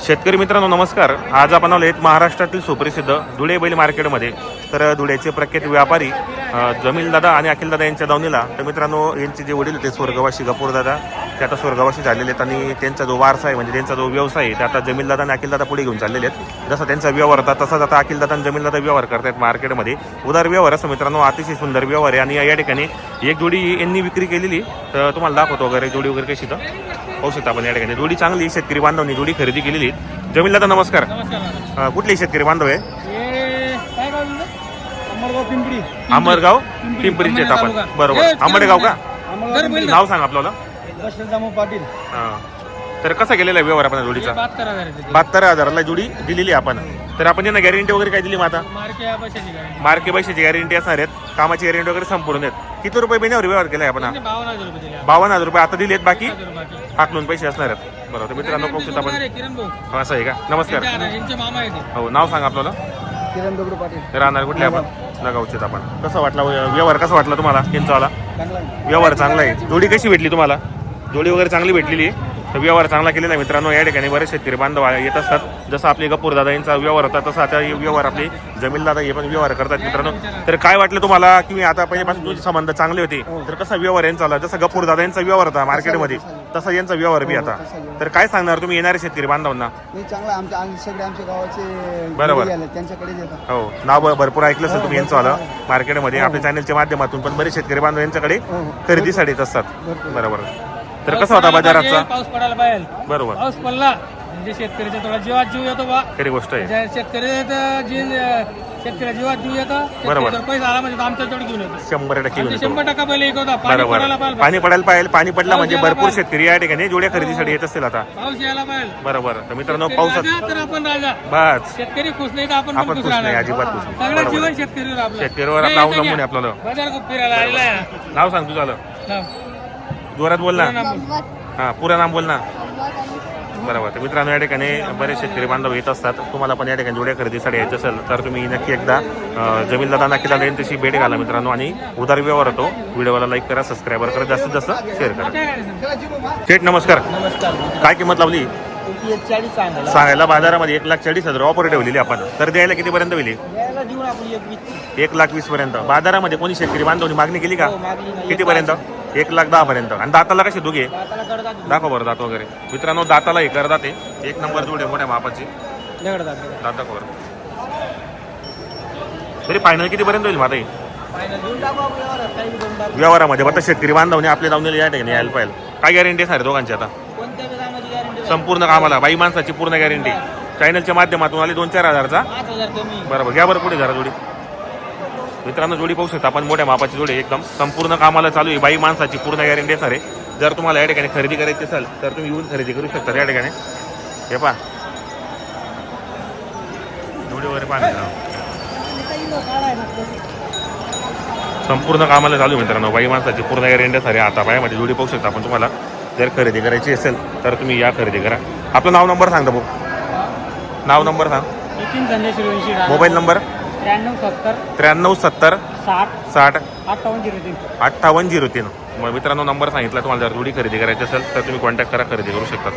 शेतकरी मित्रांनो नमस्कार. आज आपण आलो आहेत महाराष्ट्रातील सुप्रसिद्ध धुळे बैल मार्केटमध्ये. तर धुळ्याचे प्रख्यात व्यापारी जमील दादा आणि अखिल दादा यांच्या दावणीला. तर मित्रांनो यांचे जे वडील होते स्वर्गवासी गपूर दादा ते आता स्वर्गवासी झालेले आहेत आणि त्यांचा जो वारसा आहे म्हणजे त्यांचा जो व्यवसाय आहे ते आता जमील दादा आणि अखिल दादा पुढे घेऊन चाललेले आहेत. जसा त्यांचा व्यवहार होता तसाच आता अखिल दादा आणि जमील दादा व्यवहार करतात मार्केटमध्ये. उदार व्यवहार असं मित्रांनो अतिशय सुंदर व्यवहार आहे. आणि या ठिकाणी एक जोडी यांनी विक्री केलेली तर तुम्हाला दाखवतो वगैरे जोडी वगैरे कशी तर पाहू शकता आपण. या ठिकाणी जोडी चांगली शेतकरी बांधवांनी जोडी खरेदी केलेली. जमील दादा नमस्कार. कुठले शेतकरी बांधव आहे? अमरगाव पिंपरीचे आहेत आपण. बरोबर. आंबडेगाव का? नाव सांग आपल्याला. पाटील. तर कसा गेलेला व्यवहार आपण जोडीचा? 72,000ला जोडी दिलेली आपण. तर आपण यांना गॅरंटी वगैरे काय दिली मग आता? मार्के पैशाची गॅरंटी असणार आहेत. कामाची गॅरंटी वगैरे संपूर्ण आहेत. किती रुपये महिन्यावर व्यवहार केलाय आपण? 52,000 रुपये आता दिलेत. बाकी हाकलून पैसे असणार आहेत. बरोबर. मित्रांनो पाहू शकता आपण. असं आहे का? नमस्कार. हो नाव सांगा आपल्याला. किरण दगडू पाटील. राहणार कुठले आपण? लगावचे आपण. कसं वाटला व्यवहार? कसा वाटला तुम्हाला त्यांचावाला? व्यवहार चांगला आहे. जोडी कशी भेटली तुम्हाला? जोडी वगैरे चांगली भेटलेली आहे. तर व्यवहार चांगला केलेला आहे मित्रांनो. या ठिकाणी बरेच शेतकरी बांधव येत असतात. जसं आपले गपूर दादा यांचा व्यवहार होता तसा आता व्यवहार आपले जमील दादा हे पण व्यवहार करतात मित्रांनो. तर काय वाटलं तुम्हाला की आता पहिल्यापासून तुमचे संबंध चांगले होते तर कसा व्यवहार यांचा आला? जसा गपूर दादा यांचा व्यवहार होता मार्केटमध्ये तसा यांचा व्यवहार बी आता. तर काय सांगणार तुम्ही येणारे शेतकरी बांधवांना? चांगला सगळे आमच्या गावाचे बरोबर त्यांच्याकडे हो नाव भरपूर ऐकलं असेल तुम्ही यांचं आलं मार्केटमध्ये. आपल्या चॅनलच्या माध्यमातून पण बरेच शेतकरी बांधव यांच्याकडे खरेदीसाठी येत असतात. बरोबर. तर कसा होता बाजाराचा? पाऊस पडायला पाहिजे. बरोबर. पाऊस पडला म्हणजे शेतकऱ्याच्या थोडा जीवात जीव येतो बा. खरी गोष्ट आहे. शेतकऱ्या जीवात जीव येतो. बरोबर. पैसा आला म्हणजे आमच्या जोड घेऊन येतो. 100% घेऊन येतो. 100% पहिले एक होता. पाणी बरोबर. पडायला पाहिजे. पाणी पडायला पाहिजे. पाणी पडला म्हणजे यायला भरपूर पाहिजे. शेतकरी या ठिकाणी जोड्या खरेदीसाठी येत असतील आता. पाऊस यायला पाहिजे. बरोबर. तर मित्रांनो शेतकरी पाऊस राजा तर आपण राजा. बस शेतकरी खुश नाही तर आपण आपण पण खुश खुश नाही. राहणार. अजिबात खुश नाही. सगळं बरोबर. जीवन शेतकरीवर आपलं. शेतकरीवर आपलं अवलंबून आहे आपल्याला. बाजार खूप फिरायला आलेला आहे. नाव सांग तुझं. नाव. जोरात बोल ना. नाव. हा पुरा नाम बोल ना. बरोबर. तर मित्रांनो या ठिकाणी बरेच शेतकरी बांधव येत असतात. तुम्हाला पण या ठिकाणी जोड्या खरेदीसाठी यायचं असेल तर तुम्ही नक्की एकदा जमील दादा नक्की दादा यांच्याशी भेट घाला मित्रांनो. आणि उदार व्यवहार होतो. व्हिडिओला लाईक करा, सबस्क्राईबर करा, जास्तीत जास्त शेअर करा. थेट नमस्कार. नमस्कार. काय किंमत लावली? 40 सांगायला बाजारामध्ये 1,40,000 ऑफर ठेवलेली आपण. तर द्यायला कितीपर्यंत होईल? देऊन आपण 1,20,000 पर्यंत. बाजारामध्ये कोणी शेतकरी बांधवनी मागणी केली का? मागली नाही. कितीपर्यंत? 1,10,000 पर्यंत. आणि दाताला कसे दोघे? दाखव बरं दात वगैरे. मित्रांनो दाताला हे करतात. एक नंबर जोडे मोठ्या मापाची दात दाखव बरं. तरी फायनल कितीपर्यंत होईल माझा? व्यवहारामध्ये फक्त शेतकरी बांधवने आपल्या दावणीला या ठिकाणी यायला पाहिजे. काय गॅरंटी आहे दोघांची आता? संपूर्ण कामाला बाई माणसाची पूर्ण गॅरंटी. चॅनलच्या माध्यमातून आली 2-4 हजारचा. बरोबर. घ्या बरं पुढे जरा जोडी. मित्रांनो जोडी पाहू शकता आपण. मोठ्या मापाची जोडी एकदम संपूर्ण कामाला चालू आहे. बाई माणसाची पूर्ण गॅरंटी असणार आहे. जर तुम्हाला या ठिकाणी खरेदी करायची असेल तर तुम्ही येऊन खरेदी करू शकता या ठिकाणी. हे पहा जोडी वगैरे पाहा. संपूर्ण कामाला चालू आहे मित्रांनो. बाई माणसाची पूर्ण गॅरंटी असणार आहे. आता पायामध्ये जोडी पाहू शकता आपण. तुम्हाला जर खरेदी करायची असेल तर तुम्ही या खरेदी करा. आपलं नाव नंबर सांगता भाऊ. नाव नंबर सांग. Mobile number 9370 60 5803. मग मित्रांनो नंबर सांगितला. तुम्हाला जर जोडी खरेदी करायची असेल तर तुम्ही कॉन्टॅक्ट करा, खरेदी करू शकता.